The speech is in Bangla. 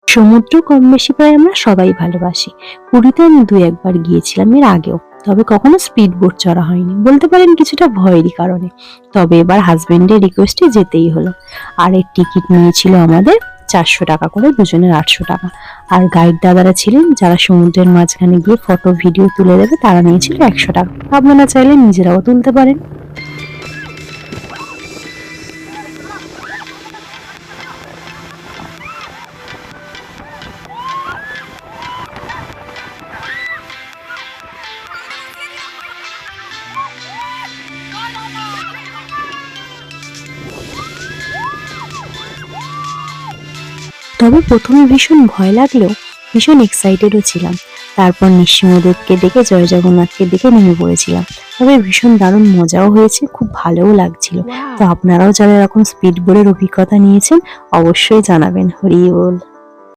সমুদ্র কম বেশি প্রায় আমরা সবাই ভালোবাসি। পুরীতে আমি ২-১ বার গিয়েছিলাম এর আগেও, তবে কখনো স্পিড বোট চড়া হয়নি, বলতে পারেন কিছুটা ভয়েরই কারণে। তবে এবার হাজবেন্ডের রিকোয়েস্টে যেতেই হলো। আর এর টিকিট নিয়েছিল আমাদের 400 টাকা করে, দুজনের 800 টাকা। আর গাইড দাদারা ছিলেন যারা সমুদ্রের মাঝখানে গিয়ে ফটো ভিডিও তুলে দেবে, তারা নিয়েছিল 100 টাকা। আপনারা চাইলে নিজেরাও তুলতে পারেন। তবে প্রথমে ভীষণ ভয় লাগলেও ভীষণ এক্সাইটেডও ছিলাম। তারপর নৃসিংহদেবকে দেখে, জয় জগন্নাথকে দেখে নেমে পড়েছিলাম। তবে ভীষণ দারুণ মজাও হয়েছে, খুব ভালোও লাগছিল। তো আপনারাও যারা এরকম স্পিড বোটের অভিজ্ঞতা নিয়েছেন অবশ্যই জানাবেন। হরি বল।